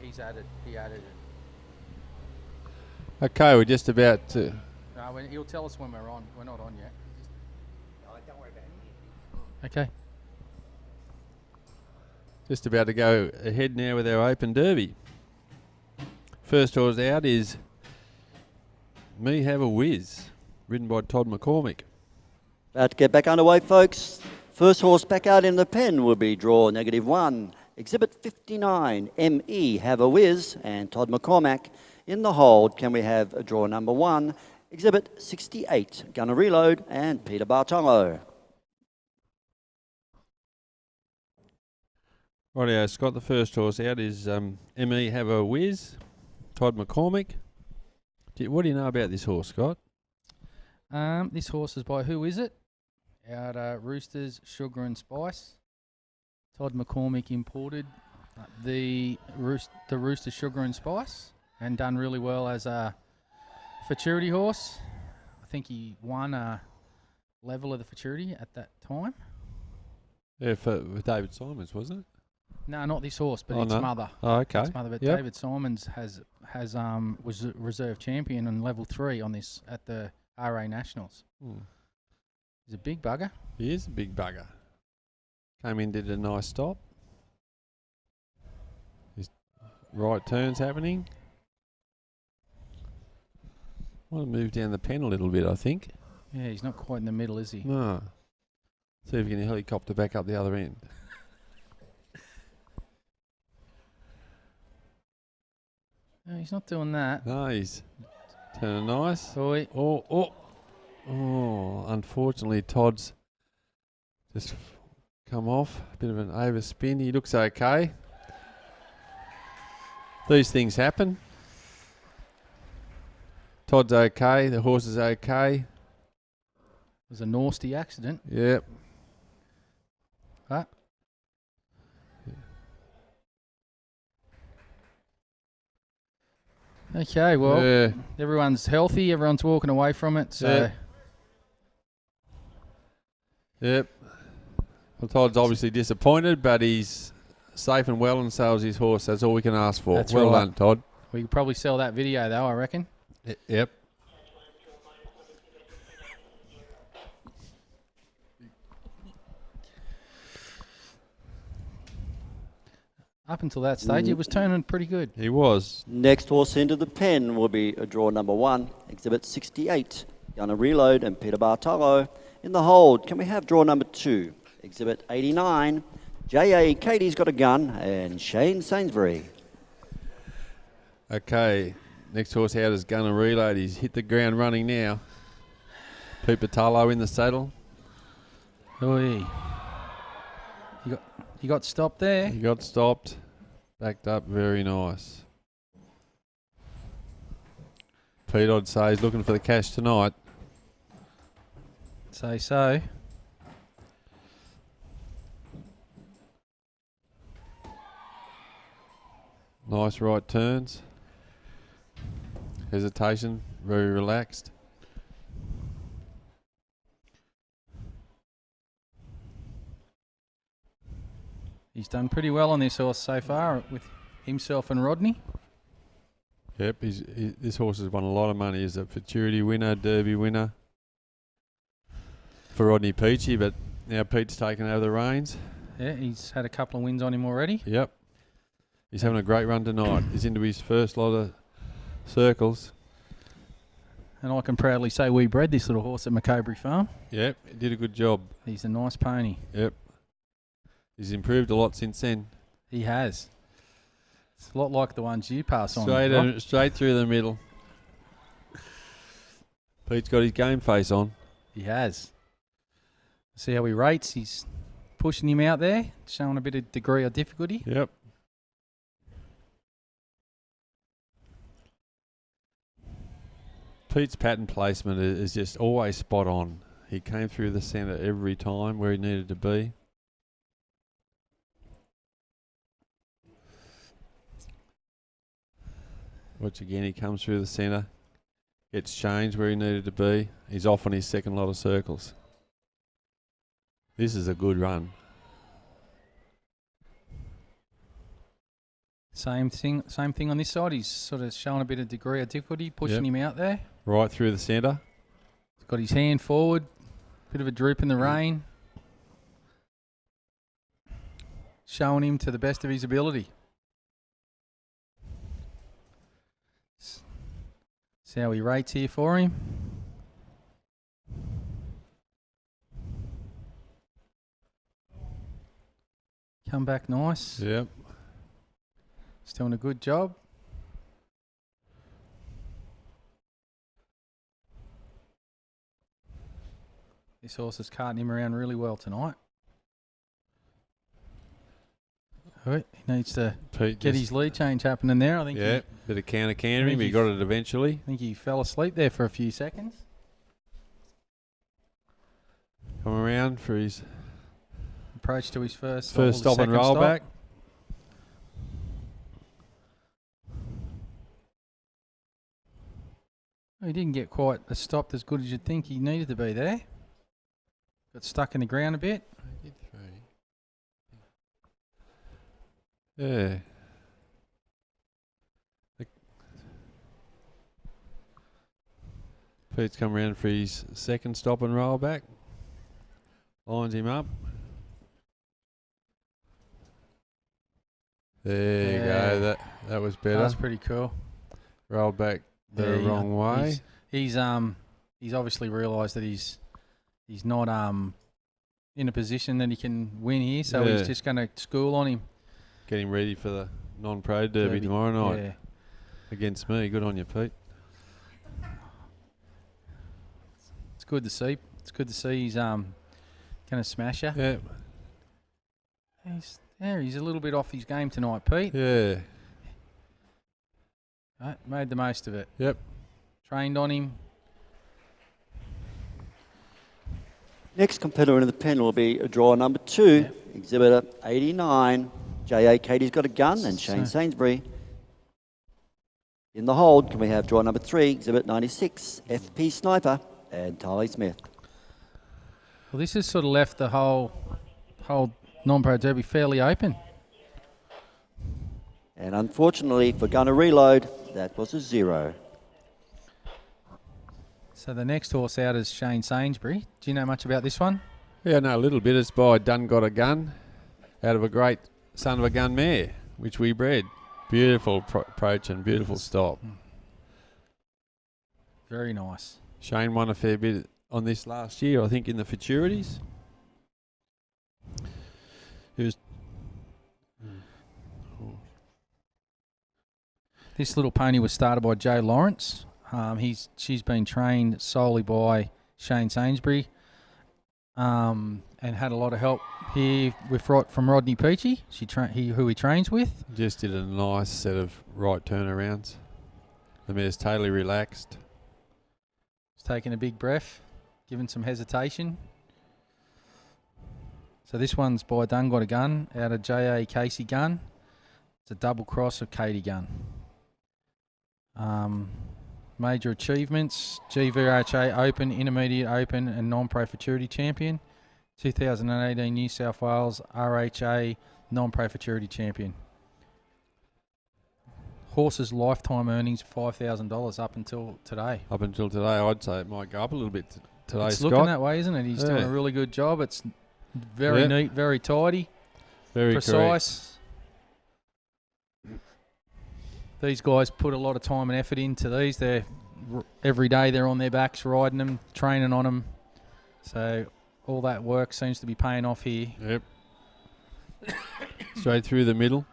He added it. Okay, we're just about to. No, he'll tell us when we're on. We're not on yet. Don't worry about it. Okay. Just about to go ahead now with our Open Derby. First horse out is Me Have a Whiz, ridden by Todd McCormick. About to get back underway, folks. First horse back out in the pen will be draw -1. Exhibit 59, ME Have a Whiz, and Todd McCormack. In the hold, can we have a draw number 1? Exhibit 68, Gonna Reload, and Peter Bartolo. Rightio, Scott, the first horse out is ME Have a Whiz, Todd McCormick. What do you know about this horse, Scott? This horse is by Who Is It? Out Roosters, Sugar and Spice. Todd McCormick imported the Rooster Sugar and Spice and done really well as a futurity horse. I think he won a level of the futurity at that time. Yeah, for David Simons, wasn't it? No, not this horse, but its mother. Oh, okay. Its mother, but Yep. David Simons was a reserve champion on level 3 on this at the RA Nationals. He's a big bugger. He is a big bugger. Came in, did a nice stop. His right turns happening. Want to move down the pen a little bit, I think. Yeah, he's not quite in the middle, is he? No. See if we can helicopter back up the other end. No, he's not doing that. No, he's turning nice. Oi. Oh, unfortunately, Todd's just come off. A bit of an overspin. He looks okay. These things happen. Todd's okay. The horse is okay. It was a nasty accident. Yep. Huh? Okay, well, everyone's healthy. Everyone's walking away from it. So, Yep. Well, Todd's obviously disappointed, but he's safe and well, and so is his horse. That's all we can ask for. That's well right. done, Todd. We could probably sell that video, though, I reckon. Yep. Up until that stage, it was turning pretty good. He was. Next horse into the pen will be a draw number 1, Exhibit 68, Gonna Reload, and Peter Bartolo. In the hold, can we have draw number 2, Exhibit 89, J.A. Katie's Got a Gun, and Shane Sainsbury. Okay, next horse out is Gonna Reload. He's hit the ground running now. Pete Bartolo in the saddle. Oi. He got stopped there. He got stopped. Backed up, very nice. Pete, I'd say, is looking for the cash tonight. Say so. Nice right turns. Hesitation, very relaxed. He's done pretty well on this horse so far with himself and Rodney. Yep, this horse has won a lot of money. He's a futurity winner, Derby winner for Rodney Peachy, but now Pete's taken over the reins. Yeah, he's had a couple of wins on him already. Yep. He's having a great run tonight. He's into his first lot of circles. And I can proudly say we bred this little horse at Macobry Farm. Yep, he did a good job. He's a nice pony. Yep. He's improved a lot since then. He has. It's a lot like the ones you pass on. Right? Straight through the middle. Pete's got his game face on. He has. See how he rates. He's pushing him out there, showing a bit of degree of difficulty. Yep. Pete's pattern placement is just always spot on. He came through the centre every time where he needed to be. Which again, he comes through the centre, gets changed where he needed to be. He's off on his second lot of circles. This is a good run. Same thing on this side. He's sort of showing a bit of degree of difficulty, pushing him out there. Right through the centre. He's got his hand forward, bit of a droop in the rein. Showing him to the best of his ability. See how he rates here for him. Come back nice. Yep. He's doing a good job. This horse is carting him around really well tonight. All right, he needs to get his lead change happening there. I think. Yeah, bit of counter-cantering, but he got it eventually. I think he fell asleep there for a few seconds. Come around for his approach to his first stop and roll back. He didn't get quite stopped as good as you'd think he needed to be there. Got stuck in the ground a bit. Yeah. Pete's come around for his second stop and roll back. Lines him up. There you go. That was better. That's pretty cool. Rolled back the wrong way. He's obviously realised that he's not in a position that he can win here, so he's just going to school on him. Get him ready for the non-pro derby tomorrow night against me. Good on you, Pete. It's good to see. It's good to see he's going to smash you. Yeah. He's a little bit off his game tonight, Pete. Yeah. Right, made the most of it. Yep. Trained on him. Next competitor in the pen will be draw number 2, exhibitor 89. J.A. Katie's got a gun, and Shane Sainsbury. In the hold, can we have draw number 3, exhibit 96, FP Sniper, and Tylee Smith. Well, this has sort of left the whole non-pro derby fairly open. And unfortunately for Gunner Reload, that was a 0. So the next horse out is Shane Sainsbury. Do you know much about this one? Yeah, I know a little bit. It's by Done Got a Gun, out of a great son of a gun mare, which we bred. Beautiful approach and beautiful stop. Very nice. Shane won a fair bit on this last year, I think, in the futurities. This little pony was started by Joe Lawrence. She's been trained solely by Shane Sainsbury, and had a lot of help here from Rodney Peachy, who he trains with. Just did a nice set of right turnarounds. The mare's totally relaxed. He's taking a big breath, giving some hesitation. So this one's by Done Got a Gun, out of J.A. Casey Gun. It's a double cross of Katie Gun. Major achievements: GVRHA Open, Intermediate Open and Non-Pro Futurity Champion. 2018 New South Wales RHA Non-Pro Futurity Champion. Horse's lifetime earnings $5,000 up until today. Up until today, I'd say it might go up a little bit today, It's Scott. looking that way, isn't it? He's doing a really good job. It's very neat, very tidy, very precise. Correct. These guys put a lot of time and effort into these. Every day they're on their backs riding them, training on them. So all that work seems to be paying off here. Yep. Straight through the middle.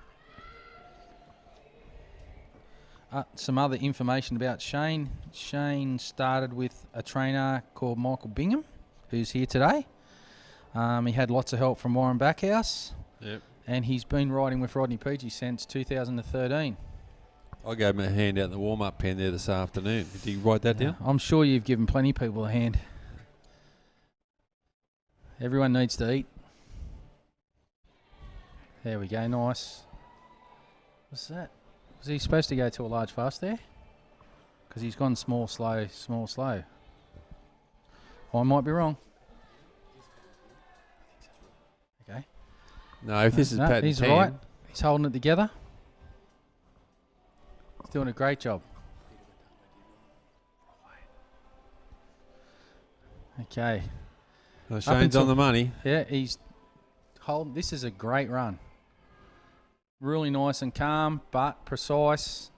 Some other information about Shane. Shane started with a trainer called Michael Bingham, who's here today. He had lots of help from Warren Backhouse. Yep. And he's been riding with Rodney Peachy since 2013. I gave him a hand out in the warm-up pen there this afternoon. Did you write that down? I'm sure you've given plenty of people a hand. Everyone needs to eat. There we go, nice. What's that? Was he supposed to go to a large fast there? Because he's gone small, slow, small, slow. I might be wrong. Okay. No, if this is patent he's 10. right. He's holding it together. He's doing a great job. Okay. Well, Shane's on the money. Yeah, he's holding. This is a great run. Really nice and calm, but precise.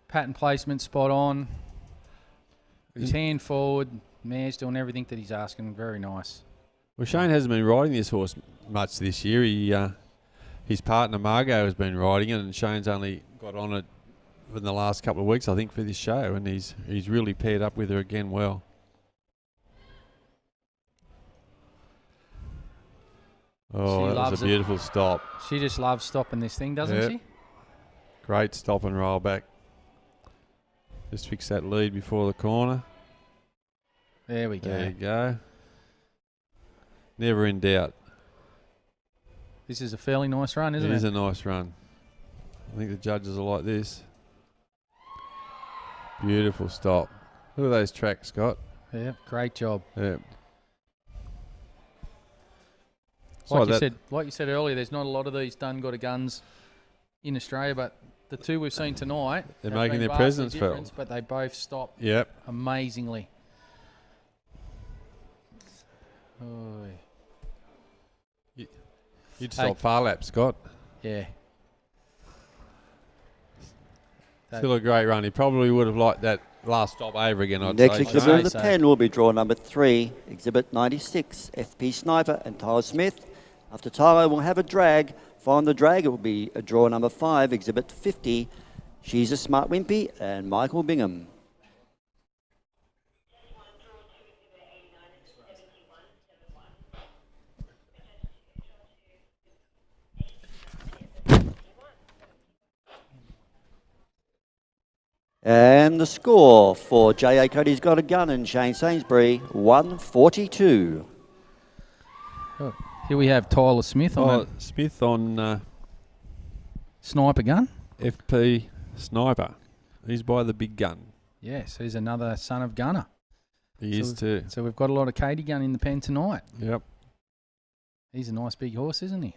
Pattern placement spot on. His hand forward. Mare's doing everything that he's asking. Very nice. Well, Shane hasn't been riding this horse much this year. His partner Margot has been riding it, and Shane's only got on it in the last couple of weeks, I think, for this show, and he's really paired up with her again well. Oh, that was a beautiful stop. She just loves stopping this thing, doesn't she? Great stop and roll back. Just fix that lead before the corner. There we go. There you go. Never in doubt. This is a fairly nice run, isn't it? It is a nice run. I think the judges are like this. Beautiful stop. Look at those tracks, Scott. Yeah, great job. Yeah. Like you said earlier, there's not a lot of these done-gotta guns in Australia, but the two we've seen tonight, they're have making been their vastly presence different, felt. but they both stop amazingly. Oy. You'd stop far lap, Scott. Yeah. Still a great run. He probably would have liked that last stop over again, I'd Next say. exhibit of the pen will be draw number 3, exhibit 96, FP Sniper and Tyler Smith. After Tyler will have a drag. Following the drag, it will be a draw number 5, exhibit 50, She's a Smart Wimpy and Michael Bingham. And the score for J.A. Cody's Got a Gun and Shane Sainsbury, 142. Oh, here we have Tyler Smith on Smith on sniper gun. FP Sniper. He's by the big gun. Yes, he's another son of Gunner. He is too. So we've got a lot of Katie Gun in the pen tonight. Yep. He's a nice big horse, isn't he?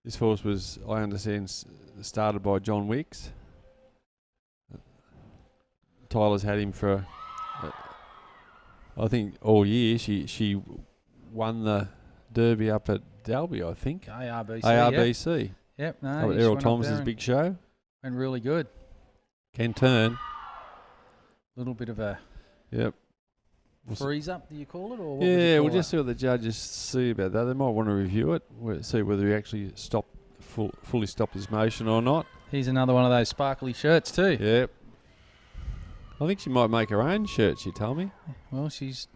This horse was, I understand, started by John Wicks. Tyler's had him for, I think, all year. She won the Derby up at Dalby, I think. ARBC. Yep. No. Errol Thomas's big show. Went really good. Can turn. Little bit of a freeze up, do you call it? Or what we'll just see what the judges see about that. They might want to review it, see whether he actually fully stopped his motion or not. Here's another one of those sparkly shirts too. Yep. I think she might make her own shirt, she told me. Well, she's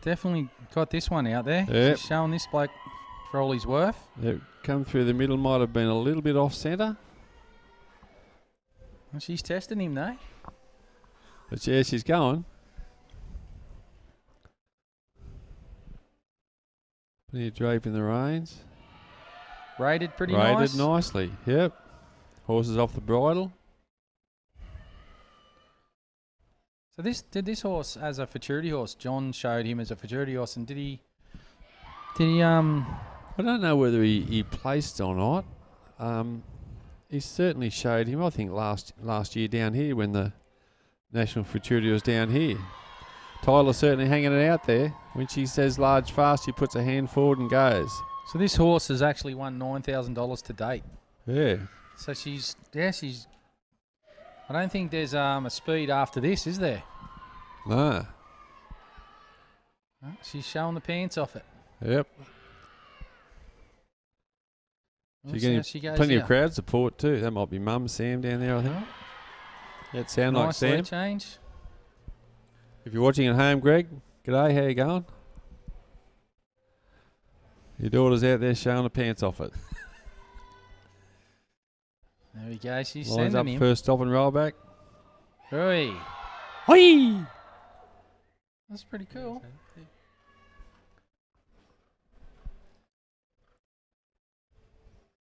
definitely got this one out there. Yep. She's showing this bloke for all he's worth. Yep. Come through the middle, might have been a little bit off centre. Well, she's testing him though. But yeah, she's going. Plenty of drape in the reins. Rated pretty Rated nicely, yep. Horses off the bridle. So this horse as a futurity horse, John showed him as a futurity horse, and did he I don't know whether he placed or not. He certainly showed him, I think, last year down here when the National Futurity was down here. Tyler certainly hanging it out there. When she says large fast, she puts a hand forward and goes. So this horse has actually won $9,000 to date. Yeah. So she's. I don't think there's a speed after this, is there? No. She's showing the pants off it. Yep. She's getting plenty of crowd support too. That might be Mum Sam down there, I think. That sound like Sam. Nice change. If you're watching at home, Greg, g'day, how you going? Your daughter's out there showing the pants off it. There we go. She's Lines sending up him. first stop and roll back. Hoi. Hoi! That's pretty cool.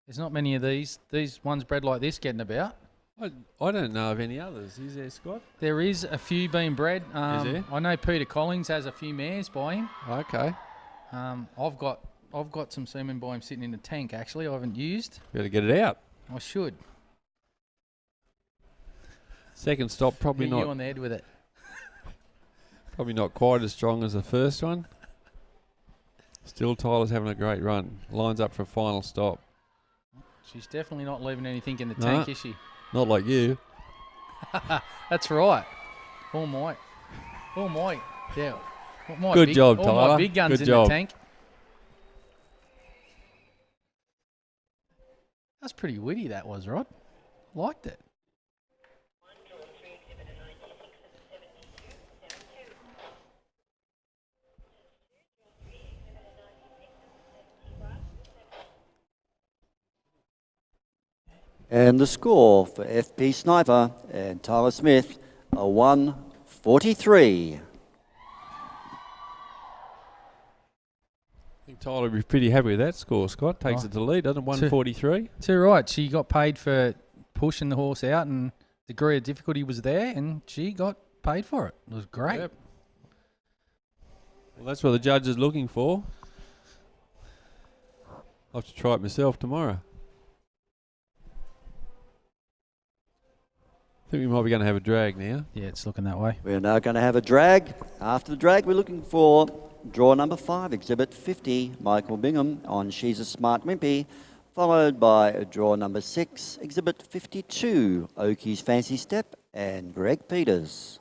There's not many of these ones bred like this getting about. I don't know of any others. Is there, Scott? There is a few being bred. Is there? I know Peter Collins has a few mares by him. Okay. I've got some semen by him sitting in the tank. Actually, I haven't used. Better get it out. I should. Second stop, probably Hit you not. on the head with it. Probably not quite as strong as the first one. Still, Tyler's having a great run. Lines up for a final stop. She's definitely not leaving anything in the No. tank, is she? Not like you. That's right. All my. Yeah. All my Good job, all my Tyler. big guns Good in job. the tank. That's pretty witty, that was, Rod. Liked it. And the score for FP Sniper and Tyler Smith, a 143. I think Tyler would be pretty happy with that score, Scott. Takes Oh. it to lead, doesn't it? 143. Too right. She got paid for pushing the horse out, and degree of difficulty was there, and she got paid for it. It was great. Yep. Well, that's what the judge is looking for. I'll have to try it myself tomorrow. I think we might be going to have a drag now. Yeah, it's looking that way. We're now going to have a drag. After the drag, we're looking for draw number 5, exhibit 50, Michael Bingham on She's a Smart Wimpy, followed by draw number 6, exhibit 52, Oakie's Fancy Step, and Greg Peters.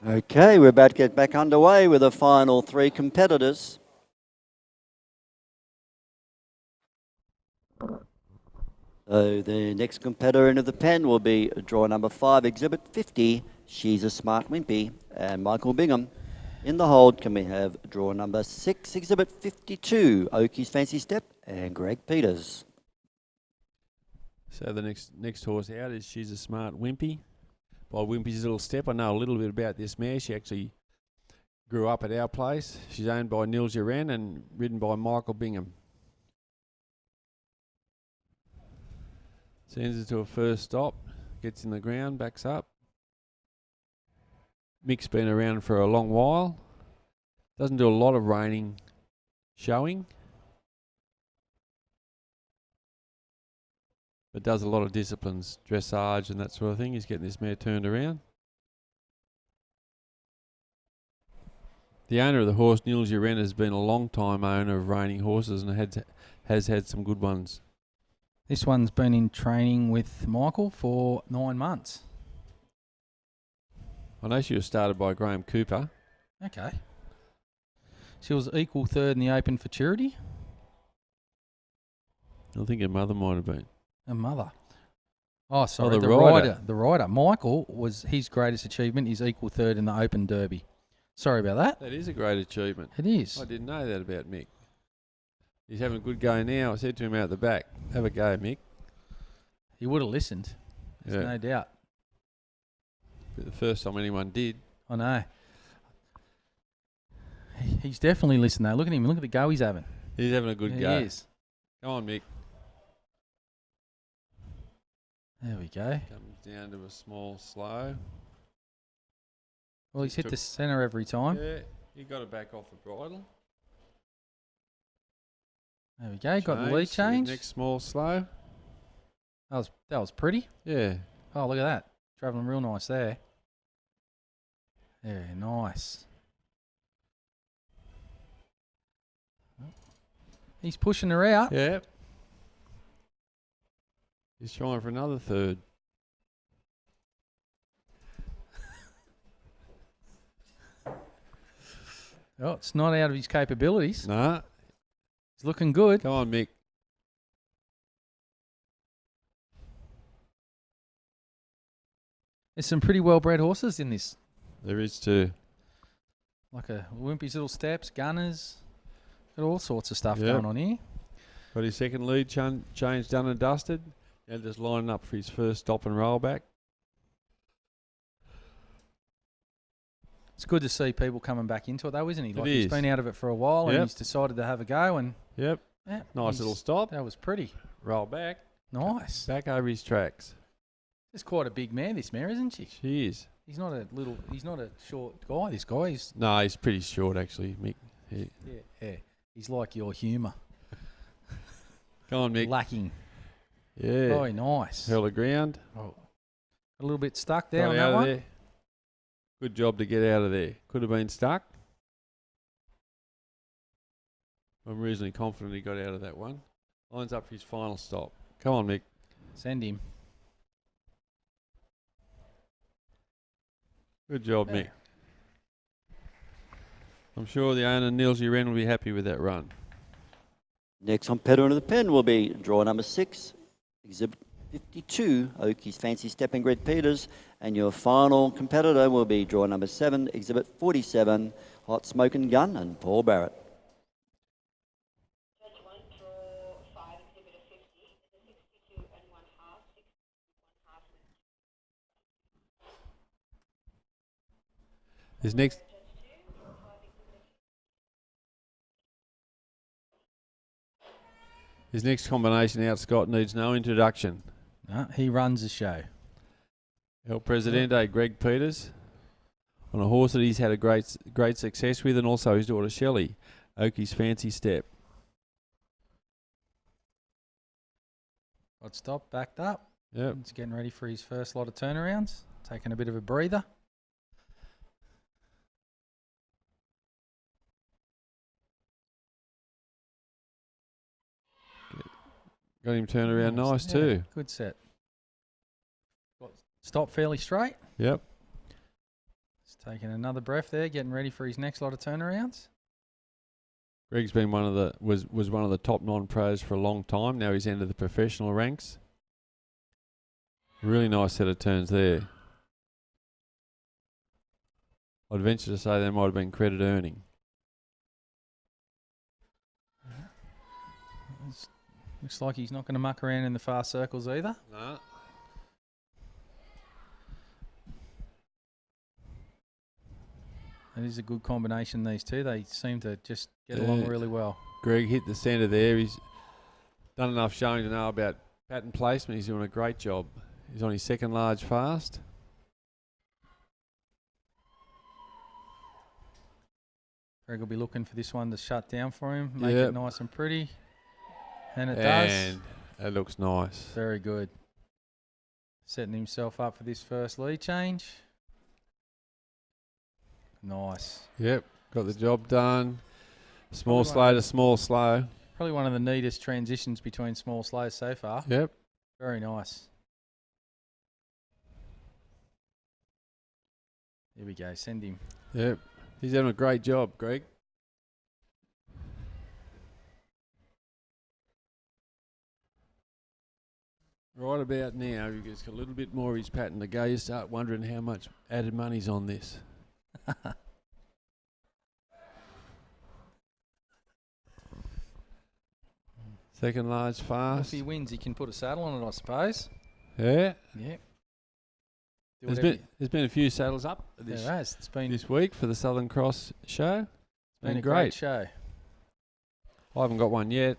Okay, we're about to get back underway with the final three competitors. So the next competitor into the pen will be draw number 5, Exhibit 50, She's a Smart Wimpy, and Michael Bingham. In the hold, can we have draw number 6, Exhibit 52, Oakie's Fancy Step, and Greg Peters. So the next horse out is She's a Smart Wimpy. By Wimpy's Little Step, I know a little bit about this mare. She actually grew up at our place. She's owned by Nils Uran and ridden by Michael Bingham. Sends it to a first stop, gets in the ground, backs up. Mick's been around for a long while. Doesn't do a lot of reining showing, but does a lot of disciplines, dressage and that sort of thing. He's getting this mare turned around. The owner of the horse, Nils Uren, has been a long time owner of reining horses and has had some good ones. This one's been in training with Michael for 9 months. I know she was started by Graham Cooper. Okay. She was equal third in the Open Futurity. I think her mother might have been. Her mother. Oh, sorry, Oh, the the rider. rider. The rider. Michael was his greatest achievement is equal third in the Open Derby. Sorry about that. That is a great achievement. It is. I didn't know that about Mick. He's having a good go now. I said to him out the back, have a go, Mick. He would have listened. There's no doubt. The first time anyone did. I know. He's definitely listened though. Look at him. Look at the go he's having. He's having a good go. He is. Come on, Mick. There we go. Comes down to a small slow. Well, he's hit the centre every time. Yeah, you got to back off the bridle. There we go. Got the lead change. Next small slow. That was pretty. Yeah. Oh, look at that. Travelling real nice there. Yeah, nice. He's pushing her out. Yeah. He's trying for another third. Oh, it's not out of his capabilities. Nah. He's looking good. Come on, Mick. There's some pretty well-bred horses in this. There is too. Like a Wimpy's Little Steps, Gunners. Got all sorts of stuff Yep. going on here. Got his second lead change done and dusted. Now just lining up for his first stop and roll back. It's good to see people coming back into it though, isn't he? Like he's is. been out of it for a while and Yep. he's decided to have a go and Yep. yeah, Nice little stop. That was pretty. Roll back. Nice. Back over his tracks. It's quite a big man, this mare, isn't she? She is. He's not a short guy, this guy. He's No, he's pretty short actually, Mick. yeah. He's like your humour. Come on, Mick. Lacking. Yeah. Very nice. Held the ground. Oh. A little bit stuck there Got on out that of one. there. Good job to get out of there. Could have been stuck. I'm reasonably confident he got out of that one. Lines up for his final stop. Come on, Mick. Send him. Good job, Yeah. Mick. I'm sure the owner, Nils Uren, will be happy with that run. Next competitor into the pen will be draw number 6, Exhibit 52, Oakie's Fancy Step and Greg Peters. And your final competitor will be draw number 7, Exhibit 47, Hot Smokin' Gun and Paul Barrett. Judge 1, draw 5, exhibitor 50, the 62 and 1/2, 60 1/2 His next Judge 2, draw 5, exhibitor 50. his next combination out, Scott, needs no introduction. No, he runs the show. El Presidente, Greg Peters, on a horse that he's had a great success with, and also his daughter Shelley, Oakie's Fancy Step. Got stopped, backed up. Yep. He's getting ready for his first lot of turnarounds. Taking a bit of a breather. Got him turned around nice Yeah, too. Good set. Stop fairly straight. Yep. Let's Taking another breath there, getting ready for his next lot of turnarounds. Greg's been was one of the top non-pros for a long time. Now he's entered the professional ranks. Really nice set of turns there. I'd venture to say they might have been credit earning. Looks like he's not going to muck around in the fast circles either. No. It is a good combination, these two. They seem to just get along really well. Greg hit the centre there. He's done enough showing to know about pattern placement. He's doing a great job. He's on his second large fast. Greg will be looking for this one to shut down for him, make it nice and pretty. And it does. And that looks nice. Very good. Setting himself up for this first lead change. Nice. Yep, got the job done. Small slow to small slow. Probably one of the neatest transitions between small slows so far. Yep. Very nice. Here we go, send him. Yep, he's doing a great job, Greg. Right about now, he gets a little bit more of his pattern to go. You start wondering how much added money's on this. Second large fast. If he wins, he can put a saddle on it, I suppose. Yeah. Yeah. There's been a few saddles up There has. It's been this week for the Southern Cross show. It's been a great. great show. I haven't got one yet.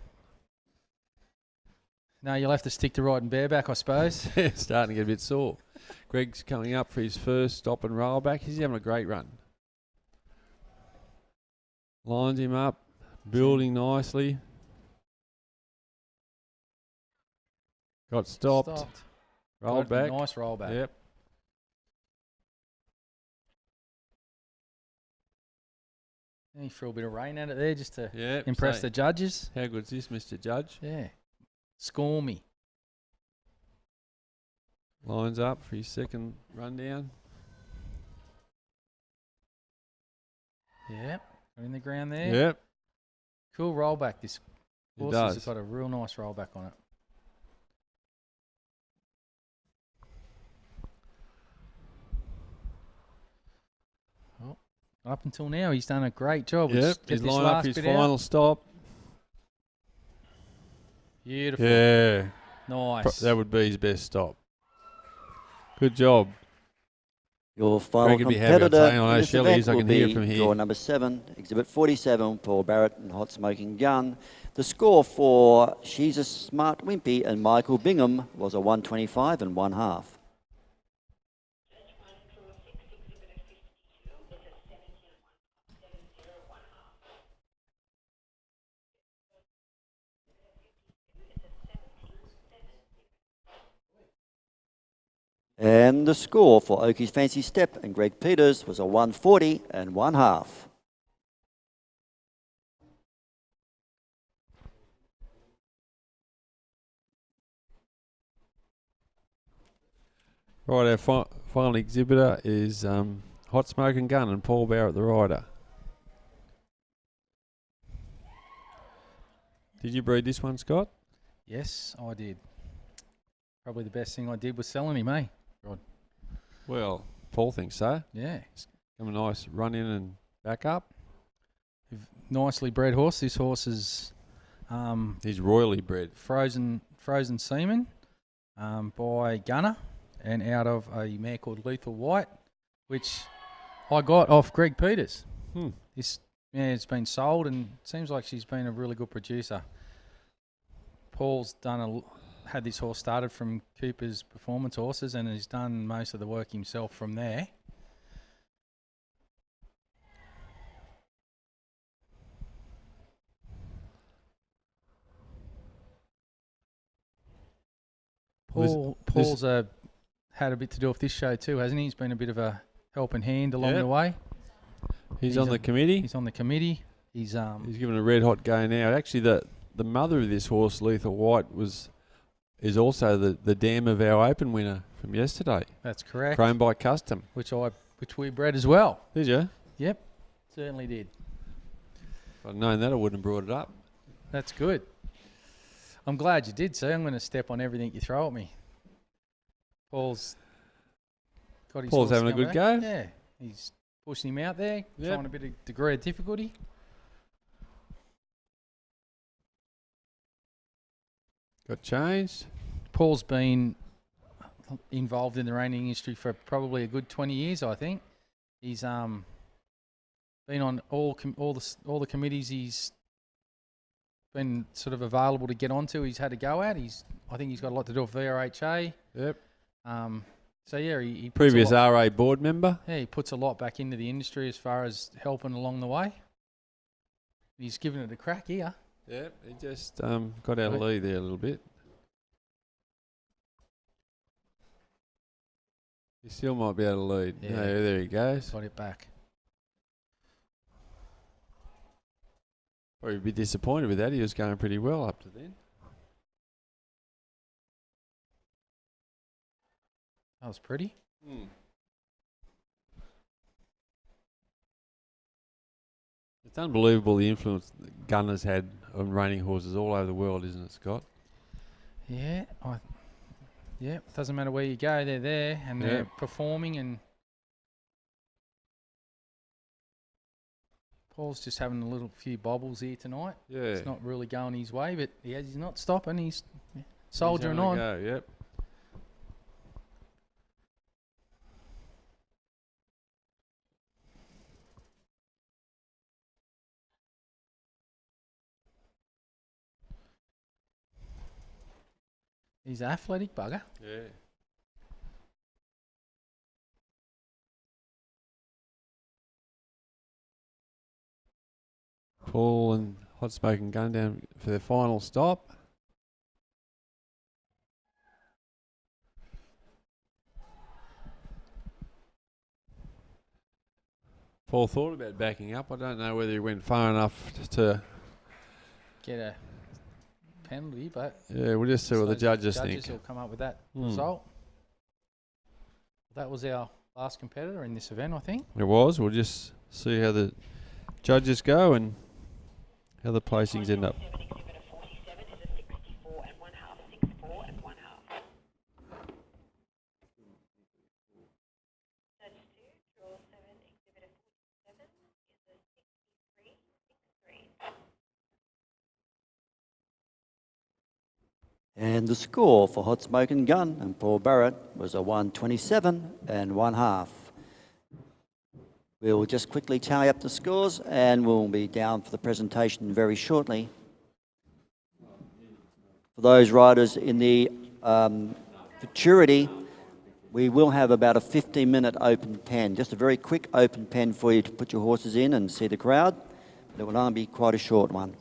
No, you'll have to stick to riding bareback, I suppose. Starting to get a bit sore. Greg's coming up for his first stop and roll back. He's having a great run. Lines him up, building nicely. Got stopped. Rolled back. Nice roll back. Yep. And he threw a bit of rain at it there just to Yep. impress the judges. How good's this, Mr. Judge? Yeah. Score me. Lines up for his second rundown. Yep. Got in the ground there. Yep. Cool rollback. This It horse does. has got a real nice rollback on it. Well, up until now, he's done a great job. Yep. Let's get He's this lining up last his bit final out. stop. Beautiful. Yeah. Nice. That would be his best stop. Good job. Your final Greg would be happy, I'd competitor say. I know in this Shelley event is, I will can hear be from here. draw number 7, Exhibit 47, Paul Barrett and Hot Smoking Gun. The score for She's a Smart Wimpy and Michael Bingham was a 125 and 1/2. And the score for Oakie's Fancy Step and Greg Peters was a 140 and 1/2. Right, our final exhibitor is Hot Smoking Gun and Paul Barrett, the rider. Did you breed this one, Scott? Yes, I did. Probably the best thing I did was selling him, eh? Rod? Well, Paul thinks so. Yeah. Come a nice run in and back up. Nicely bred horse. This horse is He's royally bred. frozen semen by Gunner and out of a mare called Lethal White, which I got off Greg Peters. This it's been sold and it seems like she's been a really good producer. Paul's had this horse started from Cooper's Performance Horses and has done most of the work himself from there. Paul's had a bit to do with this show too, hasn't he? He's been a bit of a helping hand along the way. He's on the committee. He's on the committee. He's given a red hot go now. Actually, the mother of this horse, Lethal White, is also the dam of our Open winner from yesterday. That's correct. Chrome by Custom. Which I which we bred as well. Did you? Yep, certainly did. If I'd known that, I wouldn't have brought it up. That's good. I'm glad you did, sir. I'm going to step on everything you throw at me. Paul's got his Paul's horse having a coming good out. go. Yeah, he's pushing him out there, Yep. trying a bit of degree of difficulty. Got changed. Paul's been involved in the reining industry for probably a good 20 years, I think. He's been on all the committees. He's been sort of available to get onto. He's had a go at. I think he's got a lot to do with VRHA. Yep. So yeah, he puts Previous a lot, RA board member. yeah, he puts a lot back into the industry as far as helping along the way. He's given it a crack here. Yep. He just got out of lead there a little bit. He still might be able to lead. Yeah. No, there he goes. Got it back. Probably a bit disappointed with that. He was going pretty well up to then. That was pretty. It's unbelievable the influence that Gunner's had on reining horses all over the world, isn't it, Scott? Yeah, yeah. Doesn't matter where you go, they're there and they're performing. And Paul's just having a little few bobbles here tonight. Yeah. It's not really going his way, but he's not stopping. He's soldiering He's on. having a go, yep. He's an athletic bugger. Yeah. Paul and Hot Smoking Gun down for their final stop. Paul thought about backing up. I don't know whether he went far enough to... Get a penalty, but Yeah, we'll just see what the judges think. Judges will come up with that result. That was our last competitor in this event, I think. It was. We'll just see how the judges go and how the placings end up. Exhibit of 47 is a 64 and 1/2, 64 and 1/2. That's 2, draw 7, exhibit of 47 is a 63, 63. And the score for Hot Smoking Gun and Paul Barrett was a 127 and 1/2. We'll just quickly tally up the scores and we'll be down for the presentation very shortly. For those riders in the futurity, we will have about a 15-minute open pen, just a very quick open pen for you to put your horses in and see the crowd. But it will only be quite a short one.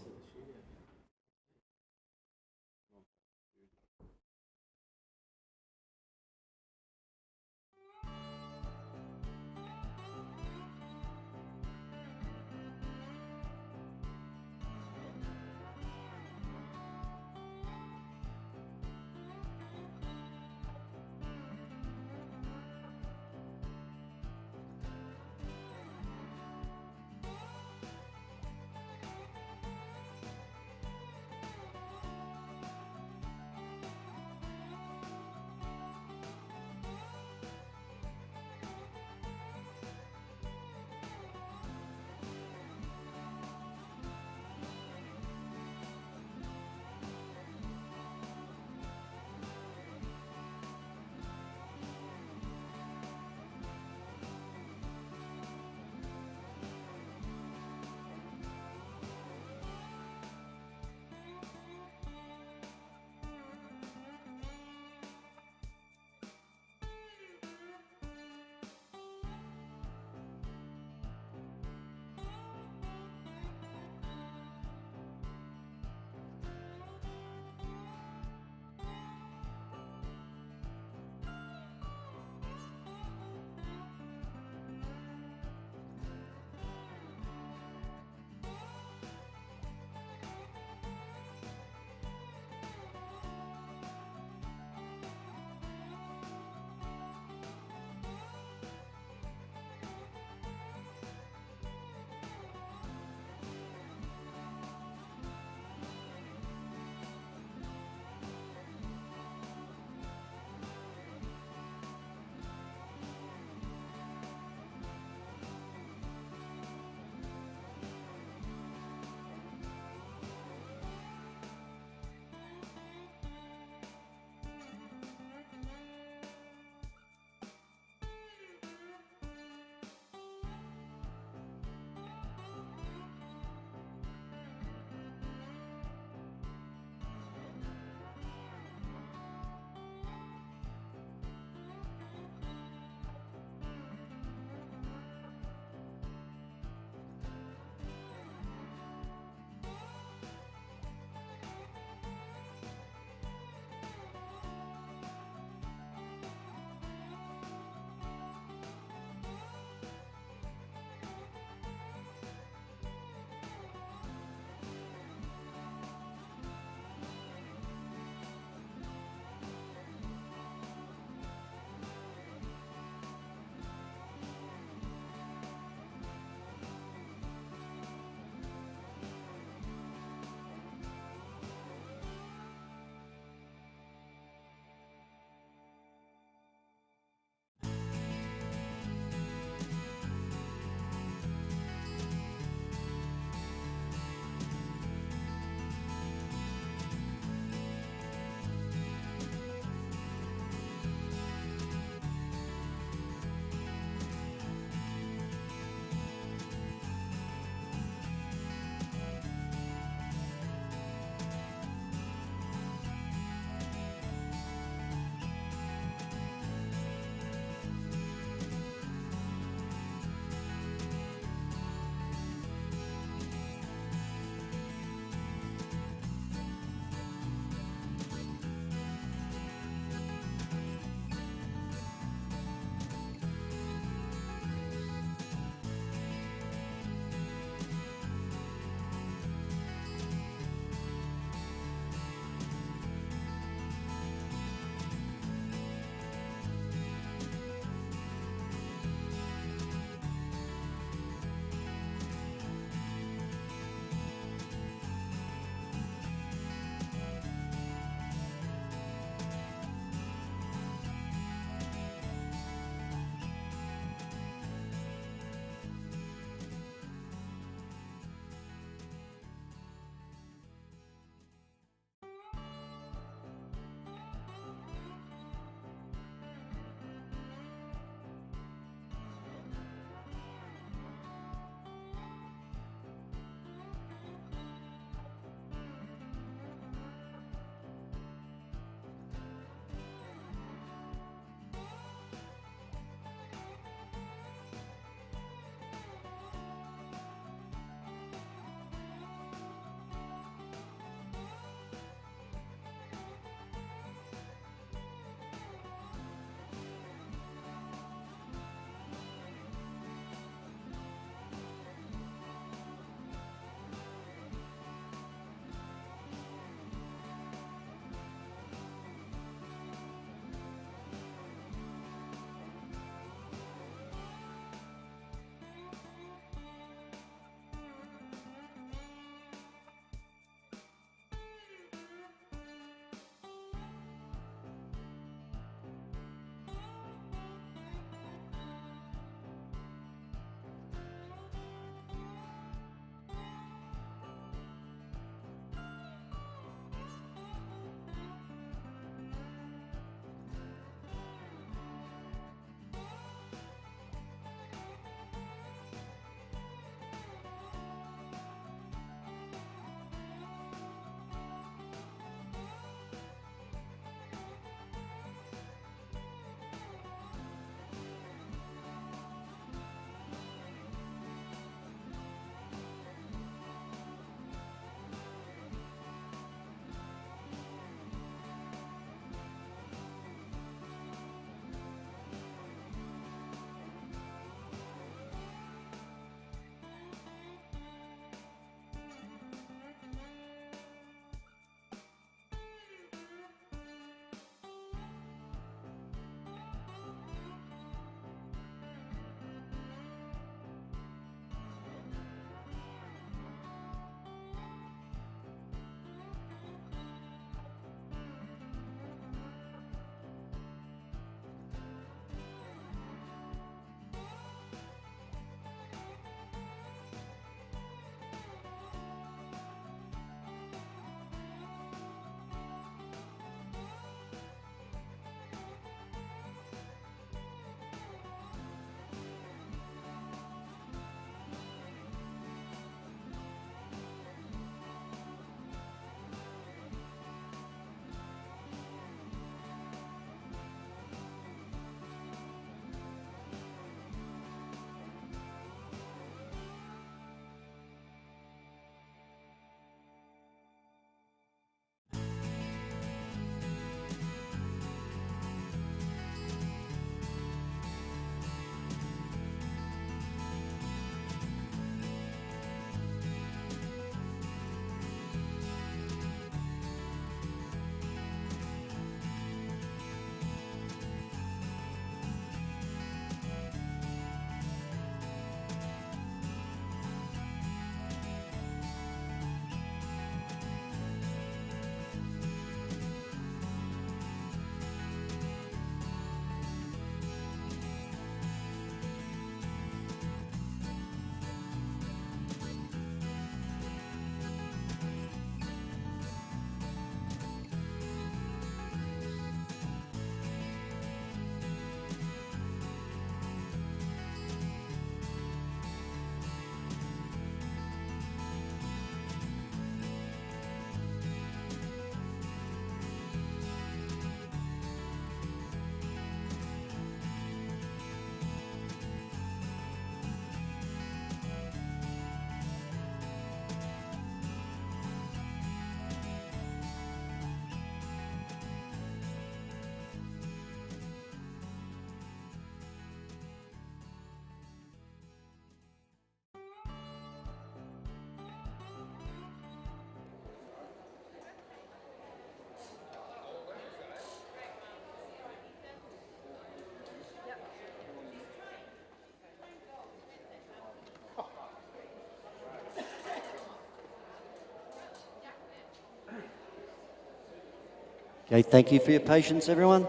Okay, thank you for your patience, everyone.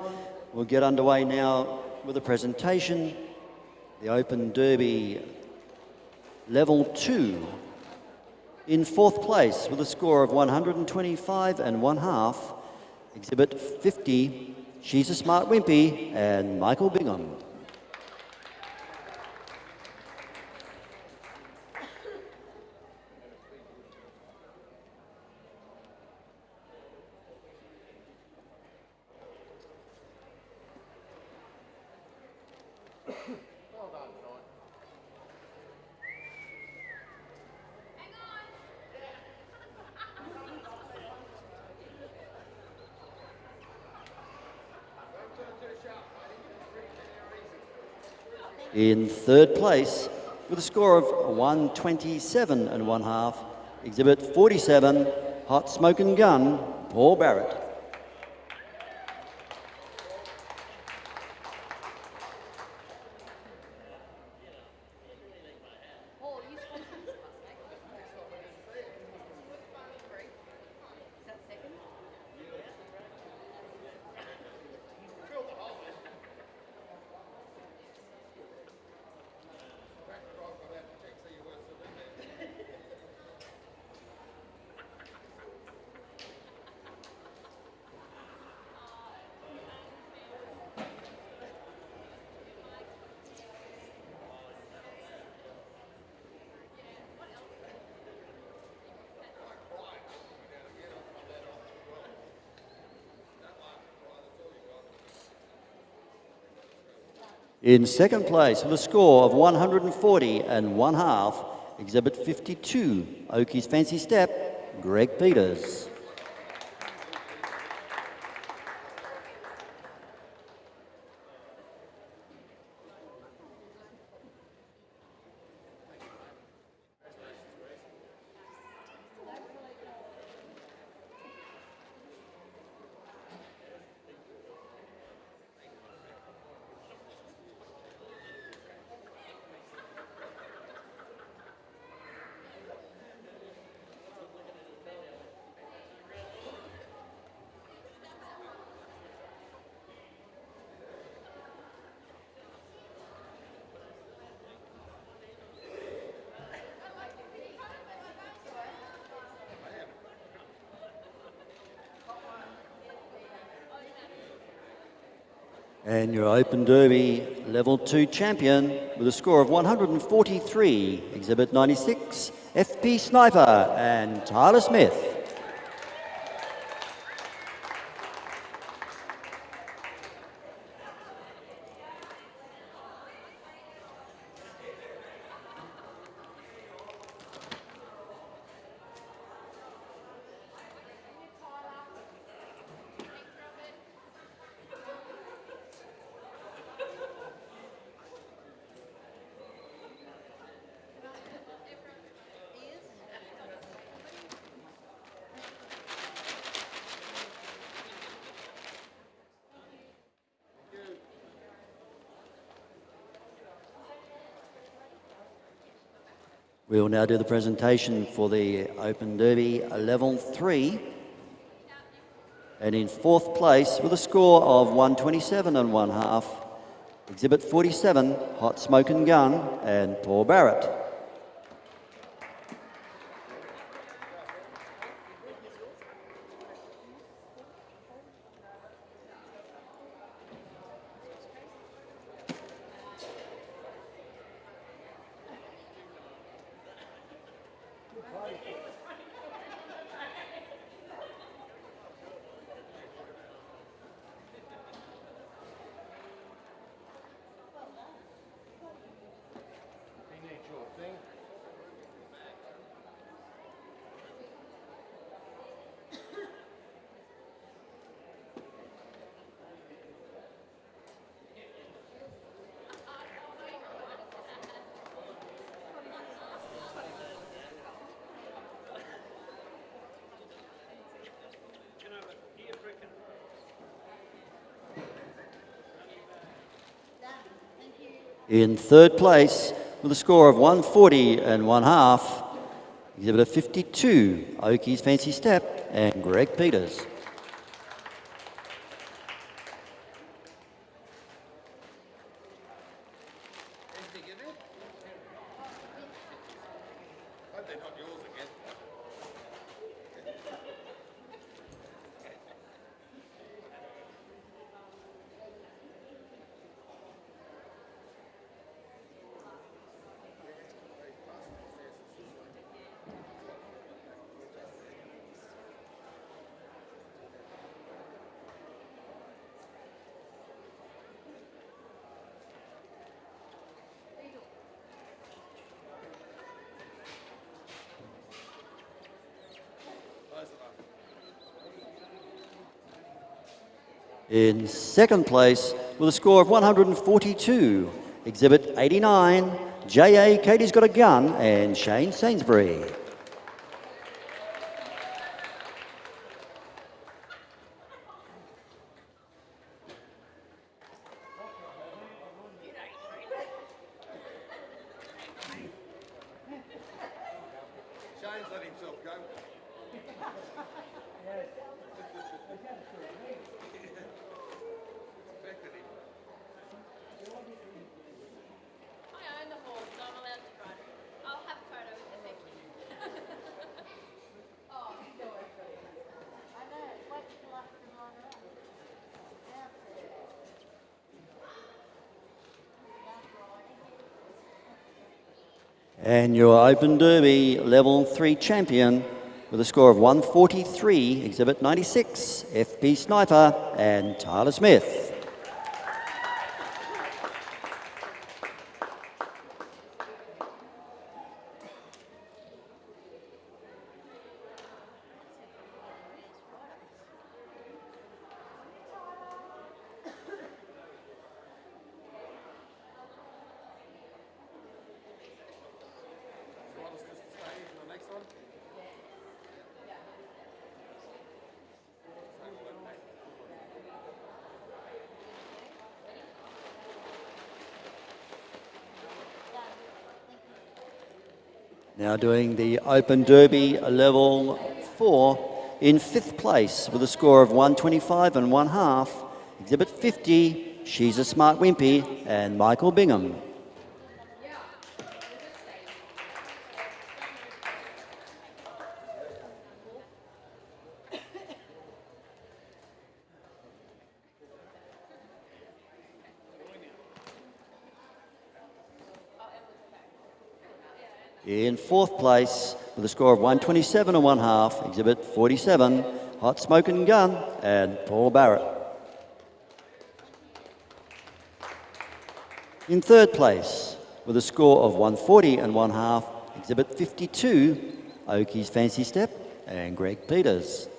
We'll get underway now with a presentation. The Open Derby Level 2. In fourth place with a score of 125 and 1/2, Exhibit 50, She's a Smart Wimpy, and Michael Bingham. In third place, with a score of 127 and 1/2, Exhibit 47, Hot Smokin' Gun, Paul Barrett. In second place, with a score of 140 and 1/2, Exhibit 52, Oakie's Fancy Step, Greg Peters. And your Open Derby Level 2 champion with a score of 143, Exhibit 96, FP Sniper and Tyler Smith. We'll now do the presentation for the Open Derby Level 3. And in fourth place with a score of 127 and 1/2, Exhibit 47, Hot Smokin' Gun, and Paul Barrett. In third place, with a score of 140 and 1/2, Exhibit 52, Oakie's Fancy Step, and Greg Peters. In second place, with a score of 142, Exhibit 89, J.A. Katie's Got a Gun and Shane Sainsbury. Shane's let himself go. I own the horse, so I'm allowed to ride it. I'll have a photo with the Becky. Oh, he's always ready. I know. Wait till I can line her up. And your Open Derby Level 3 champion with a score of 143, Exhibit 96, FP Sniper and Tyler Smith. Now doing the Open Derby Level 4 in 5th place with a score of 125 and 1/2, Exhibit 50, She's a Smart Wimpy and Michael Bingham. In 4th place, with a score of 127 and 1/2, Exhibit 47, Hot Smokin' Gun and Paul Barrett. In 3rd place, with a score of 140 and 1/2, Exhibit 52, Oakie's Fancy Step and Greg Peters.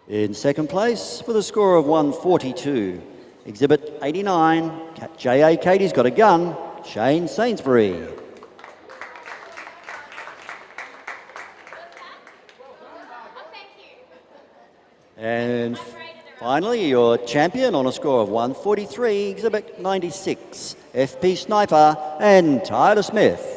In 2nd place, with a score of 142, Exhibit 89, J.A. Katie's Got a Gun, Shane Sainsbury. Oh, thank you. And finally, your champion on a score of 143, Exhibit 96, FP Sniper and Tyler Smith.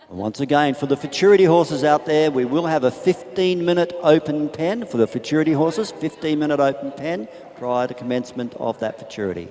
And once again, for the futurity horses out there, we will have a 15-minute open pen for the futurity horses, 15-minute open pen prior to commencement of that futurity.